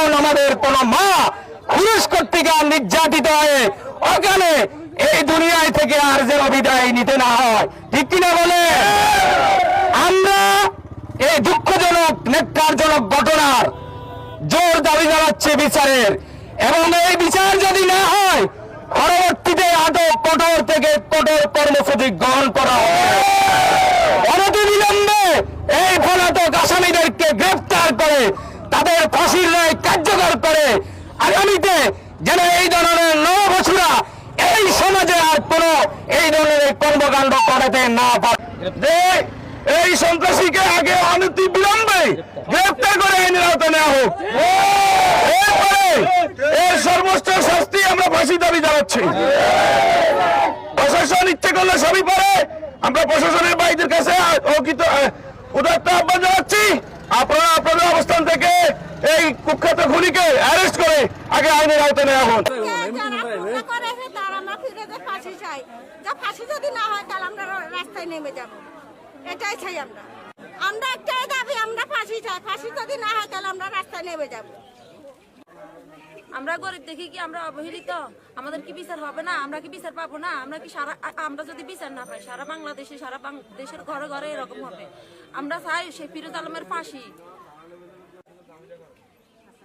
যখন আমাদের কোন মা পুরুষ কর্তৃক নির্যাতিত হয়ে ওখানে এই দুনিয়ায় থেকে আর যেন বিদায় নিতে না হয়, ঠিক কিনা বলে? আমরা এই দুঃখজনক নেককারজনক ঘটনার জোর দাবি জানাচ্ছি বিচারের, এবং এই বিচার যদি না হয় পরবর্তীতে আটক কঠোর থেকে কঠোর কর্মসূচি গ্রহণ করা হবে। অনতিবিলম্বে এই পলাতক আসামিদেরকে গ্রেফতার করে তাদের ফাঁসির রায় কার্যকর করে আগামীতে যেন এই ধরনের নববছরা এই সমাজে আর কোনো এই ধরনের কর্মকাণ্ড করাতে না পারে। যে এই সন্ত্রাসীকে আগে অনতিবিলম্বে গ্রেফতার করে আইনের আওতায় নেওয়া হোক, এরপরে এর সর্বোচ্চ শাস্তি আমরা ফাঁসি দাবি জানাচ্ছি। প্রশাসন ইচ্ছে করলে সবই পারে, আমরা প্রশাসনের ভাইদের কাছে উদাত্ত আহ্বান জানাচ্ছি, আপনারা আপনাদের অবস্থান থেকে এই কুখ্যাত খুনিকে অ্যারেস্ট করে আগে আইনের আওতায় নেওয়া হোক। ফাঁসি যদি না হয় তাহলে আমরা রাস্তায় নেমে যাব, এটাই চাই আমরা। আমরা একটাই দাবি, আমরা ফাঁসি চাই। ফাঁসি যদি না হয় তাহলে আমরা রাস্তায় নেমে যাব। আমরা গরিব দেখি কি আমরা অবহেলিত? আমাদের কি বিচার হবে না? আমরা কি বিচার পাবো না? আমরা যদি বিচার না পাই সারা বাংলাদেশে, সারা দেশের ঘরে ঘরে এরকম হবে। আমরা চাই সেই ফিরোজ আলমের ফাঁসি।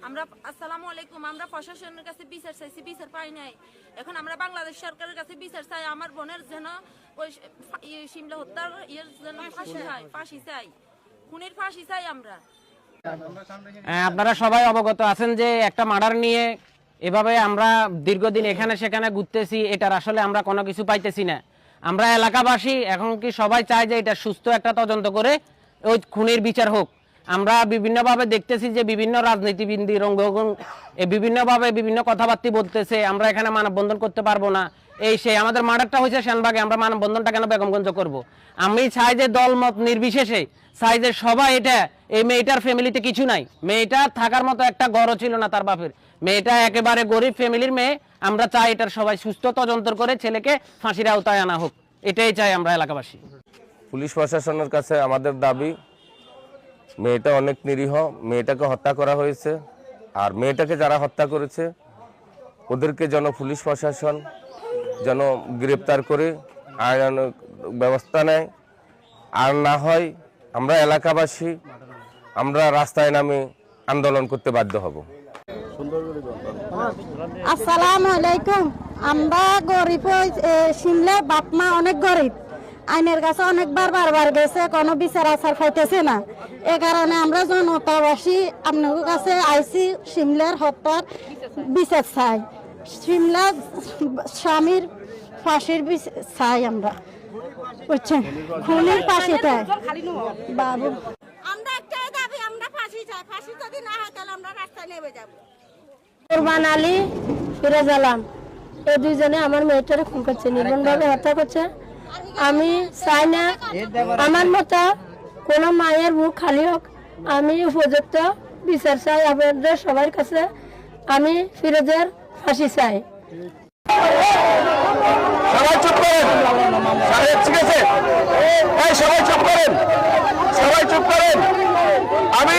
আমরা আসসালামু আলাইকুম, আমরা প্রশাসনের কাছে বিচার চাইছি, বিচার পাই নাই। এখন আমরা বাংলাদেশ সরকারের কাছে বিচার চাই, আমার বোনের যেন ওই শিমলা হত্যার যেন ফাঁসি চাই, খুনির ফাঁসি চাই আমরা। আপনারা সবাই অবগত আছেন যে একটা মার্ডার নিয়ে এভাবে আমরা দীর্ঘদিন এখানে সেখানে ঘুরতেছি, এটার আসলে আমরা কোনো কিছু পাইতেছি না। আমরা এলাকাবাসী এখন কি সবাই চাই যে এটা সুস্থ একটা তদন্ত করে ওই খুনির বিচার হোক। আমরা বিভিন্নভাবে দেখতেছি যে বিভিন্ন রাজনীতিবিদ রঙ্গন বিভিন্নভাবে বিভিন্ন কথাবার্তা বলতেছে, আমরা এখানে মানববন্ধন করতে পারবো না, এই সেই। আমাদের মার্ডারটা হয়েছে সেনবাগে, আমরা মানববন্ধনটা কেন বেগমগঞ্জ করব? আমি চাই যে দলমত নির্বিশেষে চাই যে সবাই এটা, এই মেয়েটার ফ্যামিলিতে কিছু নাই, মেয়েটা থাকার মতো একটা ঘরও ছিল না তার বাপের, মেয়েটা একেবারে গরিব ফ্যামিলির মেয়ে। আমরা চাই এটার সবাই সুস্থ তদন্ত করে ছেলেকে ফাঁসির আওতায় আনা হোক, এটাই চাই আমরা এলাকাবাসী। পুলিশ প্রশাসনের কাছে আমাদের দাবি, মেয়েটা অনেক নিরীহ, মেয়েটাকে হত্যা করা হয়েছে, আর মেয়েটাকে যারা হত্যা করেছে ওদেরকে যেন পুলিশ প্রশাসন যেন গ্রেপ্তার করে আইনানুগ ব্যবস্থা নেয়। আর না হয় আমরা এলাকাবাসী আমরা রাস্তায় নামে আন্দোলন করতে বাধ্য হব। আসসালামু আলাইকুম। আমরা গরিব, শিমলার বাপ মা অনেক গরিব, আইনের কাছে অনেকবার বারবার গেছে, কোনো বিচার আচার পাইতেছে না। এ কারণে আমরা জনতাবাসী আপনার কাছে আইসি, শিমলার হত্যার বিচার চাই, শিমলার স্বামীর ফাঁসির চাই আমরা, বুঝছেন, খুনির ফাঁসি চাই বাবু। আমরা একটাই দাবি, আমরা ফাঁসি চাই। ফাঁসি যদি না হয় তাহলে আমরা রাস্তায় নেমে যাব। কুরবান আলী, ফিরোজ আলম, এই দুইজনে আমার মেয়েটারে খুন করছে, নির্মমভাবে হত্যা করছে। আমি চাই না আমার মতো কোনো মায়ের মুখ খালি হোক, আমি উপযুক্ত বিচার চাই আপনাদের সবার কাছে। আমি ফিরোজের ফাঁসি চাই। সবাই চুপ করেন, ঠিক আছে? সবাই চুপ করেন, সবাই চুপ করেন। আমি